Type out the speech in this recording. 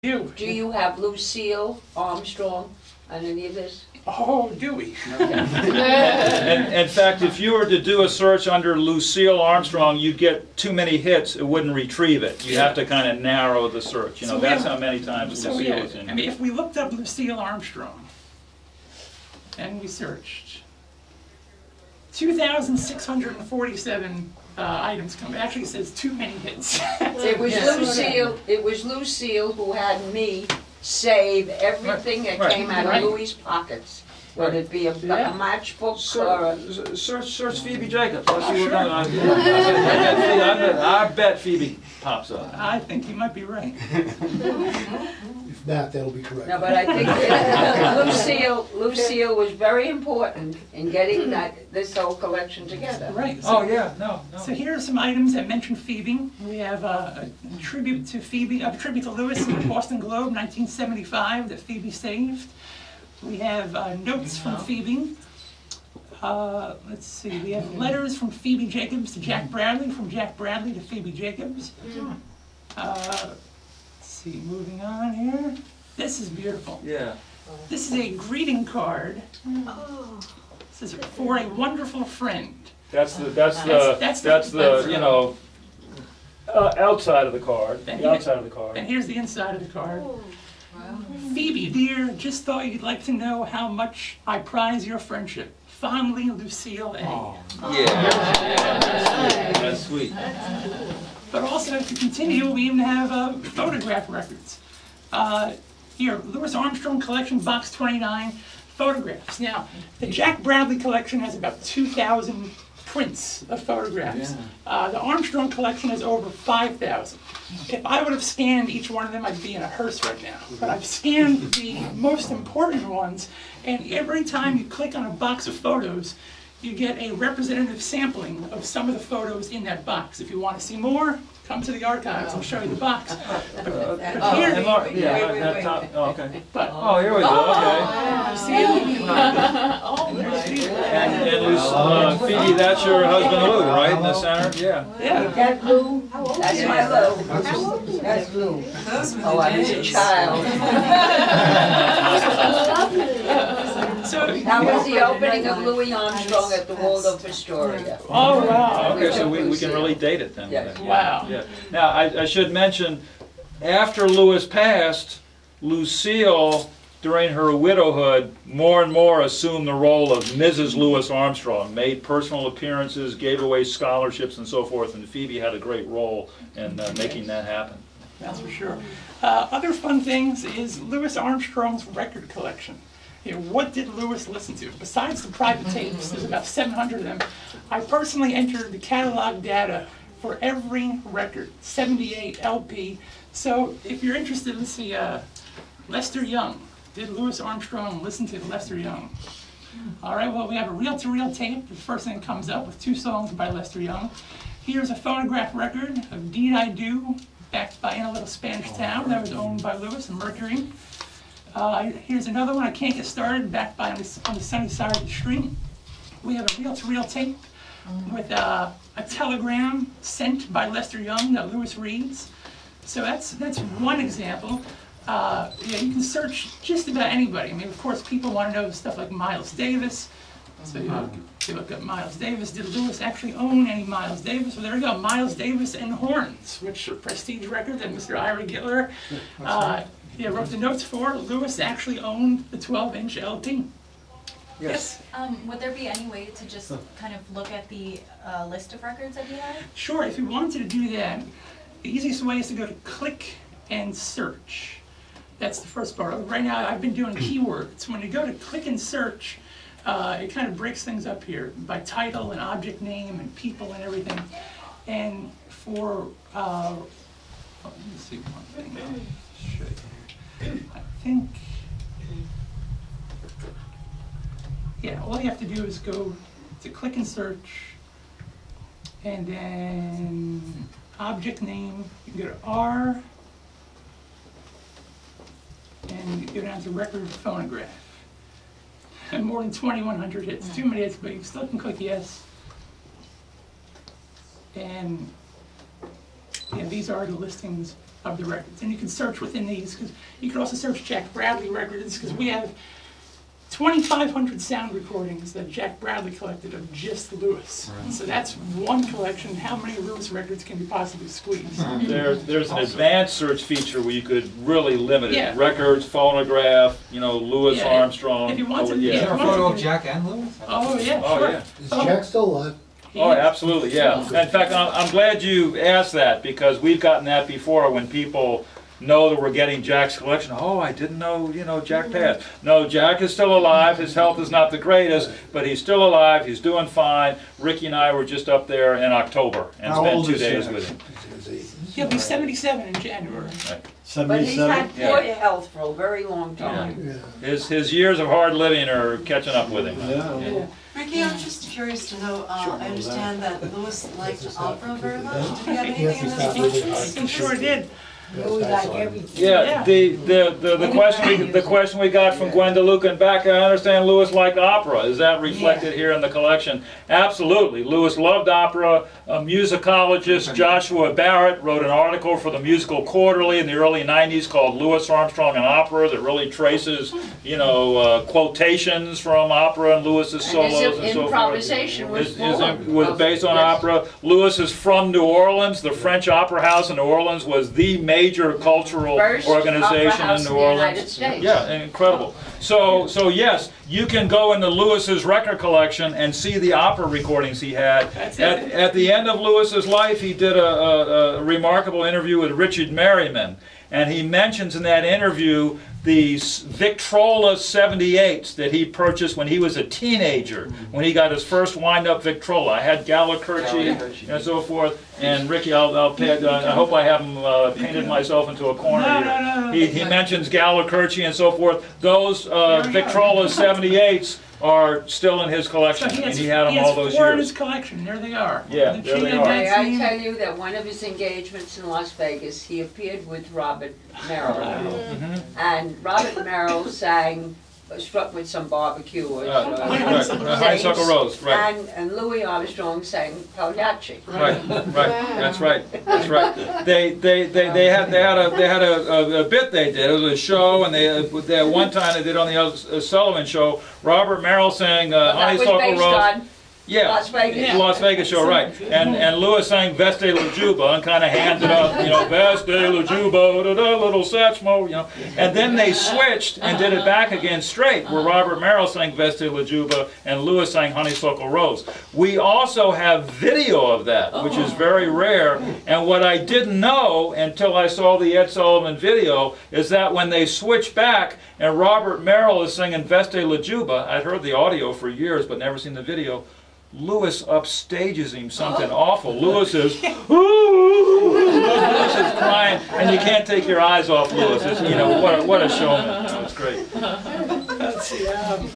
You. Do you have Lucille Armstrong on any of this? Oh, do we? In fact, if you were to do a search under Lucille Armstrong, you'd get too many hits, it wouldn't retrieve it. You have to kind of narrow the search. You know, that's how many times Lucille is in. I mean, if we looked up Lucille Armstrong and we searched, 2,647 items come. Actually, it says too many hits. It was Lucille. It was Lucille who had me save everything that came out of Louis' pockets. Whether it be a matchbook or a... Search Phoebe Jacobs. Let's see what Sure. I bet Phoebe pops up. I think you might be right. If not, that'll be correct. No, but I think Lucille was very important in getting this whole collection together. Right. Oh yeah, no. So here are some items that mention Phoebe. We have a tribute to Phoebe, a tribute to Louis in the Boston Globe, 1975, that Phoebe saved. We have notes from Phoebe. Let's see, we have letters from Phoebe Jacobs to Jack Bradley, from Jack Bradley to Phoebe Jacobs. Let's see, moving on here. This is beautiful. Yeah. This is a greeting card. This is for a wonderful friend. That's the you know, outside of the card. The outside of the card. And here's the inside of the card. Phoebe, dear, just thought you'd like to know how much I prize your friendship. Fondly, Lucille A. Yeah. That's sweet. But also, to continue, we even have photograph records. Here, Louis Armstrong Collection, Box 29, photographs. Now, the Jack Bradley collection has about 2,000 prints of photographs. The Armstrong collection has over 5,000. If I would have scanned each one of them, I'd be in a hearse right now. But I've scanned the most important ones, and every time you click on a box of photos, you get a representative sampling of some of the photos in that box. If you want to see more, come to the archives. I'll show you the box. But here, Oh, here we go. Okay. And Phoebe, that's your husband Lou, right? In the center? Yeah. That Lou? That's my Lou. That's Lou. Oh, I was a child. That was the opening of Louis Armstrong at the Waldorf Astoria. Oh, wow. Okay, so we can really date it then. Yeah. Wow. Yeah. Now, I should mention, after Louis passed, Lucille, during her widowhood, more and more assumed the role of Mrs. Louis Armstrong, made personal appearances, gave away scholarships and so forth, and Phoebe had a great role in making that happen. That's for sure. Other fun things is Louis Armstrong's record collection. You know, what did Louis listen to? Besides the private tapes, there's about 700 of them. I personally entered the catalog data for every record, 78 LP. So if you're interested in see Lester Young, did Louis Armstrong listen to Lester Young? All right, well, we have a reel-to-reel tape. The first thing that comes up with 2 songs by Lester Young. Here's a phonograph record of Deed I Do, backed by In a Little Spanish Town, that was owned by Louis and Mercury. Here's another one, I Can't Get Started, backed by On the Sunny Side of the Street. We have a reel-to-reel tape with a telegram sent by Lester Young that Louis reads. So that's one example. Yeah, you can search just about anybody. I mean, of course, people want to know stuff like Miles Davis. So you look up Miles Davis. Did Louis actually own any Miles Davis? Well, there we go, Miles Davis and Horns, which are prestige records that Mr. Ira Gitler wrote the notes for. Louis actually owned the 12-inch LP. Yes. Would there be any way to just kind of look at the list of records that he had? Sure, if you wanted to do that, the easiest way is to go to click and search. That's the first part. Right now I've been doing keywords. When you go to click and search, it kind of breaks things up here by title and object name and people and everything. And for, let me see one thing. I'll show you. I think, yeah, all you have to do is go to click and search, and then object name, you can go to R, and you go down to record phonograph. And more than 2,100 hits, too many hits, but you still can click yes. And yeah, these are the listings of the records. And you can search within these, because you can also search Jack Bradley records, because we have 2,500 sound recordings that Jack Bradley collected of just Lewis. Right. So that's one collection. How many Lewis records can you possibly squeeze? There's an advanced search feature where you could really limit it. Yeah. Records, phonograph, Louis Yeah. Armstrong. If you want to, yeah. Is there a photo of Jack and Lewis? Oh yeah, Oh, sure. yeah. Is Jack still alive? Oh, absolutely, yeah. In fact, I'm glad you asked that, because we've gotten that before when people know that we're getting Jack's collection. Oh, I didn't know, Jack passed. No, Jack is still alive. His health is not the greatest, but he's still alive. He's doing fine. Ricky and I were just up there in October and How spent old 2 is days Jack? with him. He'll be 77 in January. Right. But he's had 77? poor Yeah. health for a very long time. Yeah. His years of hard living are catching up with him. Yeah. Ricky, I'm just curious to know, I understand that Lewis liked opera very much. Did he have Yes, anything in he's his not really collection? He sure did. Yeah, the question we got from Gwen DeLuca and Becca, I understand Lewis liked opera. Is that reflected here in the collection? Absolutely. Lewis loved opera. A musicologist, Joshua Barrett, wrote an article for the Musical Quarterly in the early 90s called Louis Armstrong and Opera that really traces, quotations from opera and Lewis's solos And and his so forth. improvisation was Was based on opera. Lewis is from New Orleans. The French Opera House in New Orleans was the major cultural First organization opera house in New in the Orleans. United States. Yeah, incredible. So yes, you can go into Lewis's record collection and see the opera recordings he had. That's it. At the end of Lewis's life, he did a remarkable interview with Richard Merriman, and he mentions in that interview the Victrola 78s that he purchased when he was a teenager, when he got his first wind-up Victrola. I had Gallicurci and so forth. And Ricky, I hope I haven't painted myself into a corner No. here. He mentions Gallicurci and so forth. Those Victrola 78s are still in his collection, and he had them all those 4 in years. his collection. There they are. Yeah, The there they Gina are. May I Dancing. tell you that one of his engagements in Las Vegas, he appeared with Robert Merrill. And Robert Merrill sang, struck with some barbecue or Honeysuckle Rose, right. and Louis Armstrong sang Pagliacci. Right, that's right. They had a bit they did. It was a show, and they one time they did on the Sullivan Show. Robert Merrill sang That was Honeysuckle based Rose. on Yeah, Las Vegas. Las Vegas show, right? And Lewis sang Veste La Juba and kind of handed up, Veste La Juba, little Satchmo, And then they switched and did it back again straight, where Robert Merrill sang Veste La Juba and Lewis sang Honeysuckle Rose. We also have video of that, which is very rare. And what I didn't know until I saw the Ed Sullivan video is that when they switch back and Robert Merrill is singing Veste La Juba, I'd heard the audio for years but never seen the video. Lewis upstages him something awful. Lewis is, ooh, Lewis is crying, and you can't take your eyes off Lewis. It's, what a showman. It's great. Let's see.